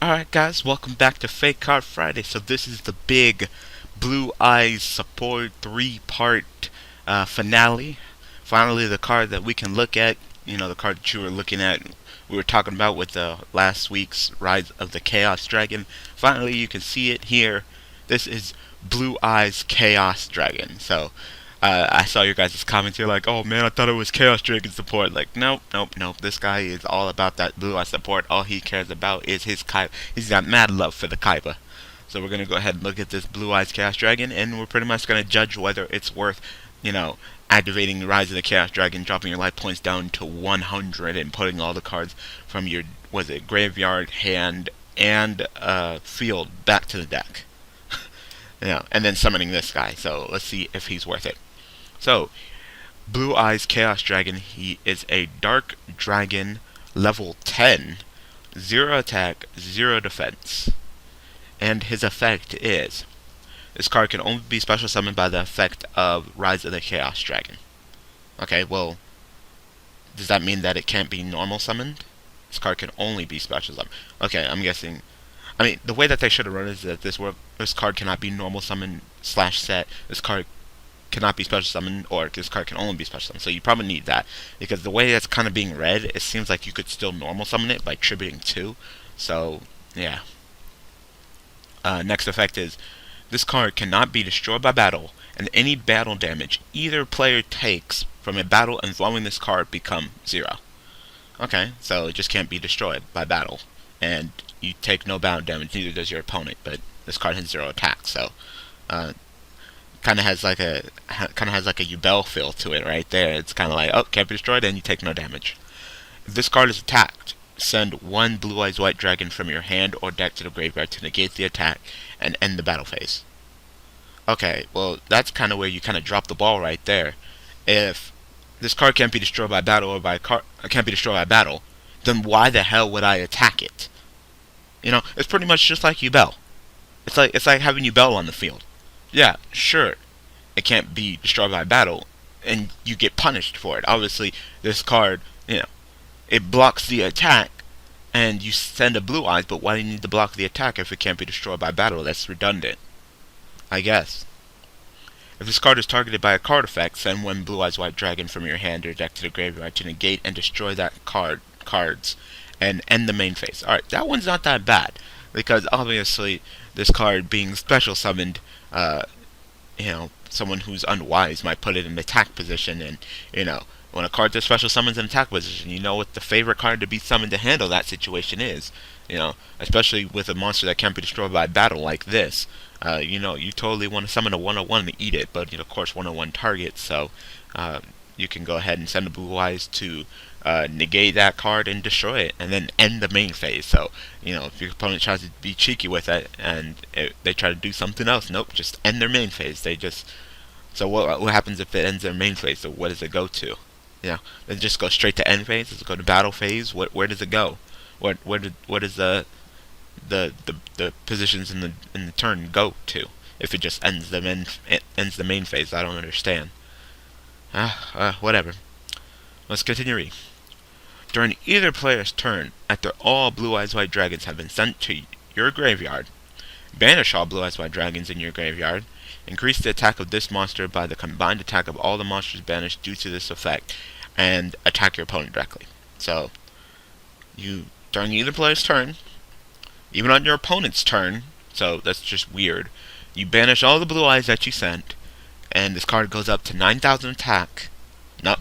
Alright guys, welcome back to Fake Card Friday. So this is the big Blue Eyes support 3-part finale. Finally the card that we can look at, the card that you were looking at, we were talking about with last week's Rise of the Chaos Dragon. Finally you can see it here. This is Blue Eyes Chaos Dragon. So I saw your guys' comments here like, oh man, I thought it was Chaos Dragon support. Like, nope. This guy is all about that Blue Eye support. All he cares about is his Kaiba. He's got mad love for the Kaiba. So we're going to go ahead and look at this Blue Eyes Chaos Dragon, and we're pretty much going to judge whether it's worth, activating Rise of the Chaos Dragon, dropping your life points down to 100, and putting all the cards from your, graveyard, hand, and field back to the deck. And then summoning this guy. So let's see if he's worth it. So, Blue Eyes Chaos Dragon, he is a Dark Dragon level 10, 0 attack, 0 defense. And his effect is, this card can only be special summoned by the effect of Rise of the Chaos Dragon. Okay, well, does that mean that it can't be normal summoned? This card can only be special summoned. Okay, I'm guessing. The way that they should have run is that this card cannot be normal summon / set. This card cannot be special summoned, or this card can only be special summoned. So you probably need that, because the way that's kind of being read, it seems like you could still normal summon it by tributing 2. So yeah. Next effect is, this card cannot be destroyed by battle, and any battle damage either player takes from a battle involving this card become 0. Okay, so it just can't be destroyed by battle, and you take no battle damage, neither does your opponent. But this card has 0 attack, so kind of has like a Yubel feel to it right there. It's kind of like, oh, can't be destroyed, and you take no damage. If this card is attacked, send 1 Blue Eyes White Dragon from your hand or deck to the graveyard to negate the attack and end the battle phase. Okay, well, that's kind of where you kind of drop the ball right there. If this card can't be destroyed by battle, then why the hell would I attack it? It's pretty much just like Yubel. It's like having Yubel on the field. Yeah, sure, it can't be destroyed by battle, and you get punished for it. Obviously, this card, it blocks the attack, and you send a Blue Eyes, but why do you need to block the attack if it can't be destroyed by battle? That's redundant, I guess. If this card is targeted by a card effect, send 1 Blue Eyes White Dragon from your hand or deck to the graveyard to negate and destroy that cards, and end the main phase. Alright, that one's not that bad, because obviously this card being special summoned, someone who's unwise might put it in attack position, and when a card does special summons in attack position, you know what the favorite card to be summoned to handle that situation is. Especially with a monster that can't be destroyed by battle like this. You totally want to summon a 101 to eat it, but of course 101 targets, so you can go ahead and send a Blue Eyes to negate that card and destroy it, and then end the main phase. So, if your opponent tries to be cheeky with it, and they try to do something else, nope, just end their main phase. So what happens if it ends their main phase? So what does it go to? Does it just go straight to end phase? Does it go to battle phase? Where does it go? What is the positions in the turn go to if it just ends the main phase? I don't understand. Whatever. Let's continue reading. During either player's turn, after all Blue Eyes White Dragons have been sent to your graveyard, banish all Blue Eyes White Dragons in your graveyard. Increase the attack of this monster by the combined attack of all the monsters banished due to this effect, and attack your opponent directly. So, during either player's turn, even on your opponent's turn, so that's just weird, you banish all the Blue Eyes that you sent, and this card goes up to 9,000 attack. No,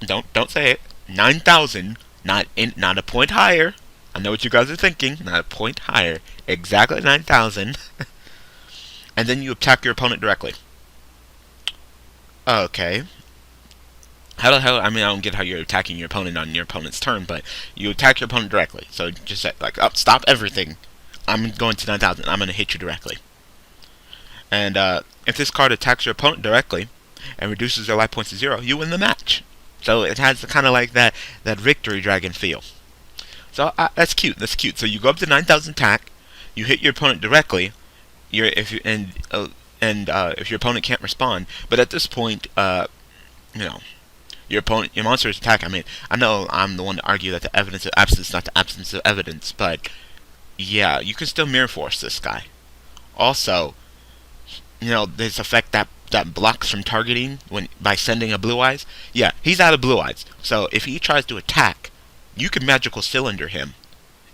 don't say it. 9,000, not a point higher. I know what you guys are thinking. Not a point higher. Exactly 9,000. And then you attack your opponent directly. Okay. How the hell? I don't get how you're attacking your opponent on your opponent's turn, but you attack your opponent directly. So just say, stop everything. I'm going to 9,000. I'm going to hit you directly. And if this card attacks your opponent directly and reduces their life points to 0, you win the match. So it has kind of like that victory dragon feel. So that's cute. So you go up to 9,000 attack, you hit your opponent directly. If your opponent can't respond, but at this point, your monster's attack. I know I'm the one to argue that the evidence of absence is not the absence of evidence, but Yeah, you can still mirror force this guy. Also, this effect that blocks from targeting when by sending a blue eyes. Yeah, he's out of blue eyes. So if he tries to attack, you can magical cylinder him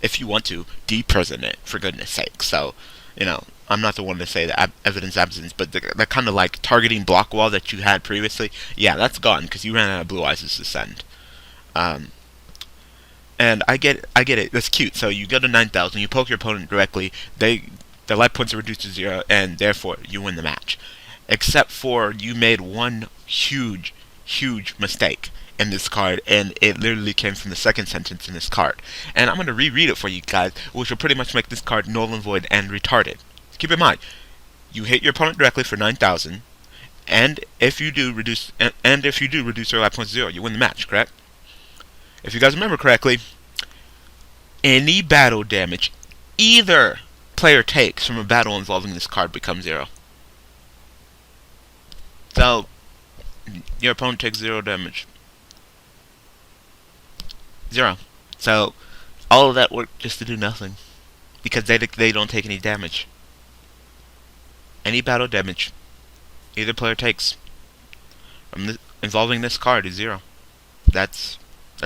if you want to deprison it, for goodness sake. So, I'm not the one to say that evidence absence, but the kind of like targeting block wall that you had previously, yeah, that's gone because you ran out of blue eyes to send. Um, and I get it. That's cute. So you go to 9,000, you poke your opponent directly. Their life points are reduced to 0, and therefore you win the match. Except for you made one huge, huge mistake in this card, and it literally came from the second sentence in this card. And I'm going to reread it for you guys, which will pretty much make this card null and void and retarded. Keep in mind, you hit your opponent directly for 9,000, and if you do reduce their life points to 0, you win the match. Correct? If you guys remember correctly, any battle damage either player takes from a battle involving this card becomes 0. So your opponent takes 0 damage. 0. So all of that work just to do nothing because they don't take any damage. Any battle damage either player takes from involving this card is 0. That's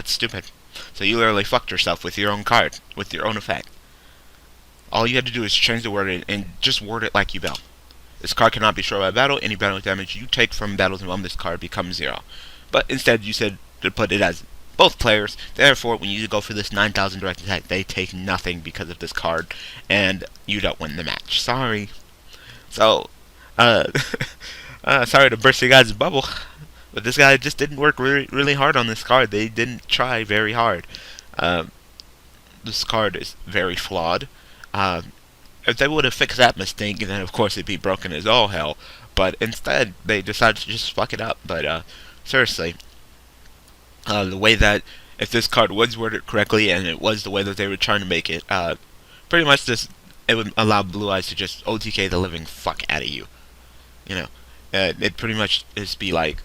stupid. So you literally fucked yourself with your own card, with your own effect. All you had to do is change the word and just word it like Yubel. This card cannot be destroyed by battle. Any battle damage you take from battles involving this card becomes 0. But instead you said to put it as both players. Therefore, when you go for this 9,000 direct attack, they take nothing because of this card, and you don't win the match. Sorry. So, sorry to burst your guys' bubble, but this guy just didn't work really, really hard on this card. They didn't try very hard. This card is very flawed. If they would have fixed that mistake, then of course it'd be broken as all hell. But instead, they decided to just fuck it up. But seriously, the way that if this card was worded correctly and it was the way that they were trying to make it, pretty much it would allow Blue Eyes to just OTK the living fuck out of you. It'd pretty much just be like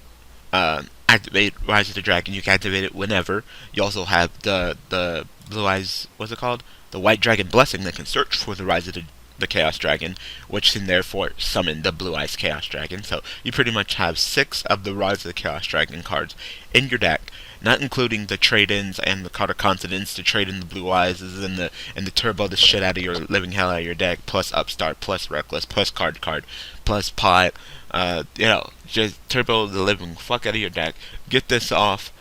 activate Rise of the Dragon. You can activate it whenever. You also have the Blue Eyes. What's it called? The White Dragon Blessing that can search for the Rise of the Chaos Dragon, which can therefore summon the Blue Eyes Chaos Dragon. So you pretty much have 6 of the Rise of the Chaos Dragon cards in your deck, not including the trade-ins and the card of confidence to trade in the Blue Eyes and the turbo the shit out of your living hell out of your deck, plus Upstart, plus Reckless, plus card, plus Pot. Just turbo the living fuck out of your deck. Get this off.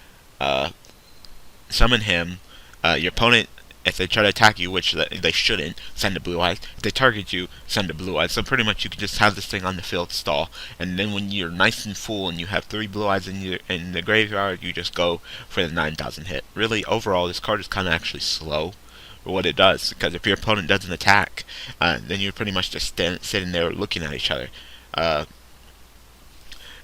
Summon him. Your opponent, if they try to attack you, which they shouldn't, send a Blue Eyes. If they target you, send a Blue Eyes. So pretty much you can just have this thing on the field stall, and then when you're nice and full and you have 3 Blue Eyes in the graveyard, you just go for the 9,000 hit. Really, overall, this card is kind of actually slow for what it does, because if your opponent doesn't attack, then you're pretty much just sitting there looking at each other.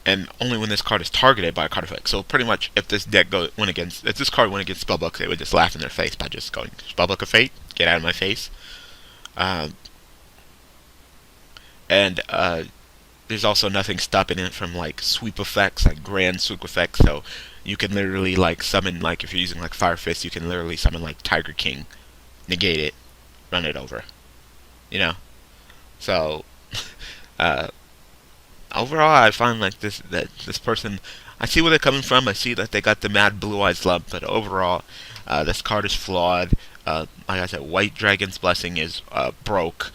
And only when this card is targeted by a card effect. So pretty much, if this card went against Spellbook, they would just laugh in their face by just going, Spellbook of Fate, get out of my face. There's also nothing stopping it from like sweep effects, like grand sweep effects. So you can literally like summon, like if you're using like Fire Fist, you can literally summon like Tiger King, negate it, run it over. So. Overall, I find like this person, I see where they're coming from. I see that they got the mad Blue Eyes love, but overall, this card is flawed. Like I said, White Dragon's Blessing is broke.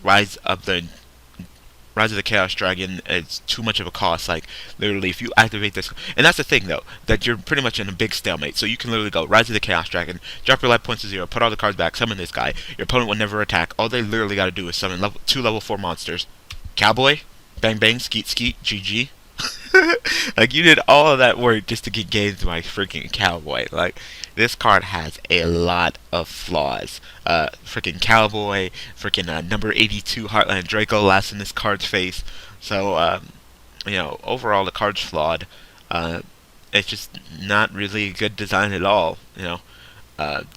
Rise of the Chaos Dragon is too much of a cost. Like literally, if you activate this, and that's the thing though, that you're pretty much in a big stalemate. So you can literally go Rise of the Chaos Dragon, drop your life points to 0, put all the cards back, summon this guy. Your opponent will never attack. All they literally got to do is summon 2 level 4 monsters. Cowboy. Bang bang, skeet skeet, GG. Like, you did all of that work just to get games by freaking Cowboy. Like, this card has a lot of flaws. Freaking Cowboy, freaking number 82 Heartland Draco laughs in this card's face. So, overall the card's flawed. It's just not really a good design at all,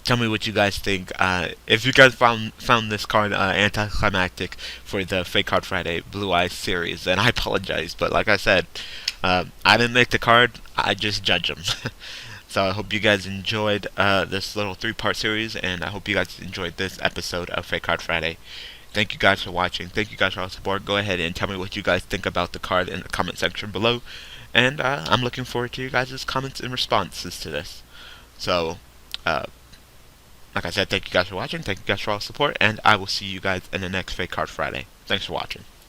Tell me what you guys think. If you guys found this card anticlimactic for the Fake Card Friday Blue Eyes series, then I apologize. But like I said, I didn't make the card. I just judge them. So I hope you guys enjoyed this little 3-part series, and I hope you guys enjoyed this episode of Fake Card Friday. Thank you guys for watching. Thank you guys for all the support. Go ahead and tell me what you guys think about the card in the comment section below. And I'm looking forward to your guys' comments and responses to this. So, like I said, thank you guys for watching. Thank you guys for all the support. And I will see you guys in the next Fake Card Friday. Thanks for watching.